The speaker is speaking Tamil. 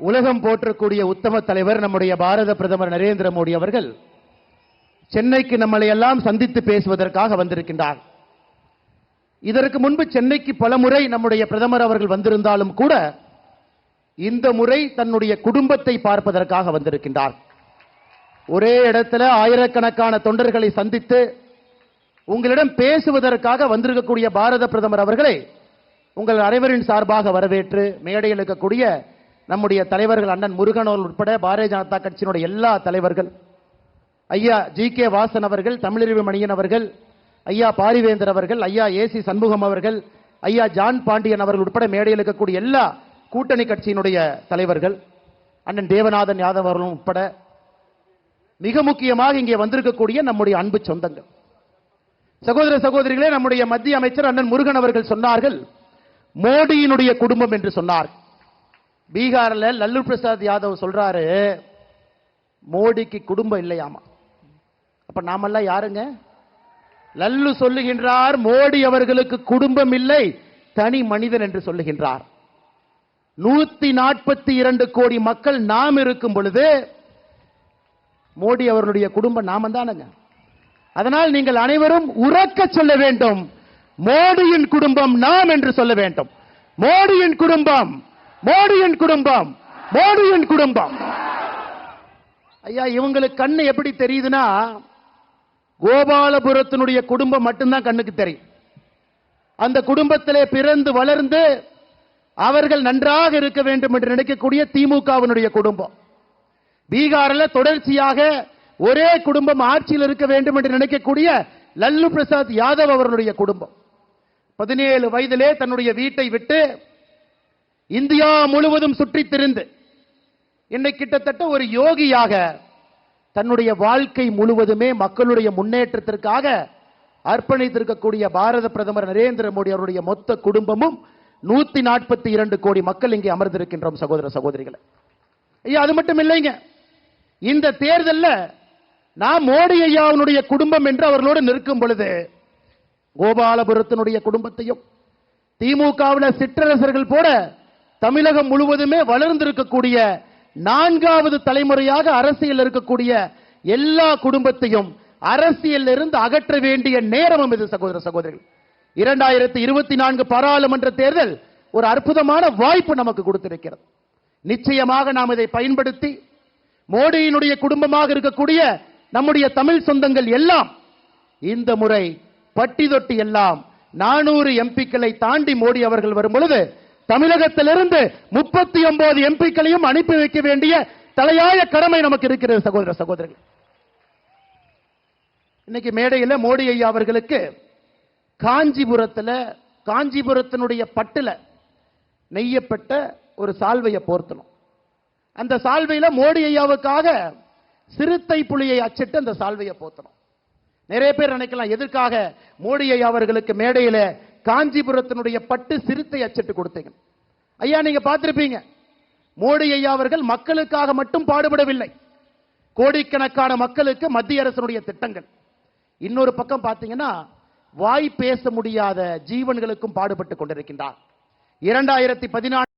உலகம் போற்றக்கூடிய உத்தம தலைவர் நம்முடைய பாரத பிரதமர் நரேந்திர மோடி அவர்கள் சென்னைக்கு நம்மளை எல்லாம் சந்தித்து பேசுவதற்காக வந்திருக்கின்றார். இதற்கு முன்பு சென்னைக்கு பல முறை நம்முடைய பிரதமர் அவர்கள் வந்திருந்தாலும் கூட இந்த முறை தன்னுடைய குடும்பத்தை பார்ப்பதற்காக வந்திருக்கின்றார். ஒரே இடத்துல ஆயிரக்கணக்கான தொண்டர்களை சந்தித்து உங்களிடம் பேசுவதற்காக வந்திருக்கக்கூடிய பாரத பிரதமர் அவர்களை உங்கள் அனைவரின் சார்பாக வரவேற்று மேடையில் இருக்கக்கூடிய நம்முடைய தலைவர்கள் அண்ணன் முருகன் உட்பட பாரதிய ஜனதா கட்சியினுடைய எல்லா தலைவர்கள், ஐயா ஜி.கே. வாசன் அவர்கள், தமிழறிவு மணியன் அவர்கள், ஐயா பாரிவேந்தர் அவர்கள், ஐயா ஏசி சண்முகம் அவர்கள், ஐயா ஜான் பாண்டியன் அவர்கள் உட்பட மேடையில் இருக்கக்கூடிய எல்லா கூட்டணி கட்சியினுடைய தலைவர்கள், அண்ணன் தேவநாதன் யாதவ் அவர்களும் உட்பட மிக முக்கியமாக இங்கே வந்திருக்கக்கூடிய நம்முடைய அன்பு சொந்தங்கள், சகோதர சகோதரிகளே, நம்முடைய மத்திய அமைச்சர் அண்ணன் முருகன் அவர்கள் சொன்னார்கள் மோடியினுடைய குடும்பம் என்று சொன்னார். பீகார்ல லல்லு பிரசாத் யாதவ் சொல்றாரு மோடிக்கு குடும்பம் இல்லையாமா. அப்ப நாமெல்லாம் யாருங்க? லல்லு சொல்லுகின்றார் மோடி அவர்களுக்கு குடும்பம் இல்லை, தனி மனிதன் என்று சொல்லுகின்றார். 142 கோடி மக்கள் நாம் இருக்கும் பொழுது மோடி அவர்களுடைய குடும்பம் நாம தானங்க. அதனால் நீங்கள் அனைவரும் உறக்க சொல்ல வேண்டும், மோடியின் குடும்பம் நாம் என்று சொல்ல வேண்டும். மோடியின் குடும்பம், மோடியின் குடும்பம், மோடியின் குடும்பம். ஐயா, இவங்களுக்கு கண்ணு எப்படி தெரியுதுன்னா கோபாலபுரத்தினுடைய குடும்பம் மட்டும்தான் கண்ணுக்கு தெரியும். அந்த குடும்பத்திலே பிறந்து வளர்ந்து அவர்கள் நன்றாக இருக்க வேண்டும் என்று நினைக்கக்கூடிய திமுகவினுடைய குடும்பம், பீகாரில் தொடர்ச்சியாக ஒரே குடும்பம் ஆட்சியில் இருக்க வேண்டும் என்று நினைக்கக்கூடிய லல்லு பிரசாத் யாதவ் அவர்களுடைய குடும்பம் 17 வயதிலே தன்னுடைய வீட்டை விட்டு இந்தியா முழுவதும் சுற்றித் திரிந்து இன்னைக்கு கிட்டத்தட்ட ஒரு யோகியாக தன்னுடைய வாழ்க்கை முழுவதுமே மக்களுடைய முன்னேற்றத்திற்காக அர்ப்பணித்திருக்கக்கூடிய பாரத பிரதமர் நரேந்திர மோடி அவருடைய மொத்த குடும்பமும் 142 கோடி மக்கள் இங்கே அமர்ந்திருக்கின்றோம் சகோதர சகோதரிகளை. ஐயா, அது மட்டும் இல்லைங்க, இந்த தேர்தலில் நான் மோடி ஐயாவுடைய குடும்பம் என்று அவர்களோடு நிற்கும் பொழுது கோபாலபுரத்தினுடைய குடும்பத்தையும் திமுகவில் சிற்றரசர்கள் போல தமிழகம் முழுவதுமே வளர்ந்திருக்கக்கூடிய 4வது தலைமுறையாக அரசியல் இருக்கக்கூடிய எல்லா குடும்பத்தையும் அரசியல் இருந்து அகற்ற வேண்டிய நேரமும் இது சகோதர சகோதரிகள். 2024 பாராளுமன்ற தேர்தல் ஒரு அற்புதமான வாய்ப்பு நமக்கு கொடுத்திருக்கிறது. நிச்சயமாக நாம் இதை பயன்படுத்தி மோடியினுடைய குடும்பமாக இருக்கக்கூடிய நம்முடைய தமிழ் சொந்தங்கள் எல்லாம் இந்த முறை பட்டி தொட்டி எல்லாம் 400 எம்பிக்களை தாண்டி மோடி அவர்கள் வரும் பொழுது தமிழகத்திலிருந்து 39 எம்பிக்களையும் அனுப்பி வைக்க வேண்டிய தலையாய கடமை நமக்கு இருக்கிறது சகோதர சகோதரர்கள். இன்னைக்கு மேடையில் மோடி ஐயா அவர்களுக்கு காஞ்சிபுரத்தினுடைய பட்டுல நெய்யப்பட்ட ஒரு சால்வையை போர்த்தணும். அந்த சால்வையில மோடி ஐயாவுக்காக சிறுத்தை புலியை அச்சிட்டு அந்த சால்வையை போர்த்தணும். நிறைய பேர் நினைக்கலாம் எதற்காக மோடி ஐயா அவர்களுக்கு மேடையில காஞ்சிபுரத்தினுடைய பட்டு சிறுத்தை அச்சிட்டு கொடுத்தீங்க. ஐயா, நீங்க பார்த்திருப்பீங்க, மோடி ஐயா அவர்கள் மக்களுக்காக மட்டும் பாடுபடவில்லை, கோடிக்கணக்கான மக்களுக்கு மத்திய அரசினுடைய திட்டங்கள். இன்னொரு பக்கம் பார்த்தீங்கன்னா வாய் பேச முடியாத ஜீவன்களுக்கும் பாடுபட்டு கொண்டிருக்கின்றார். 2014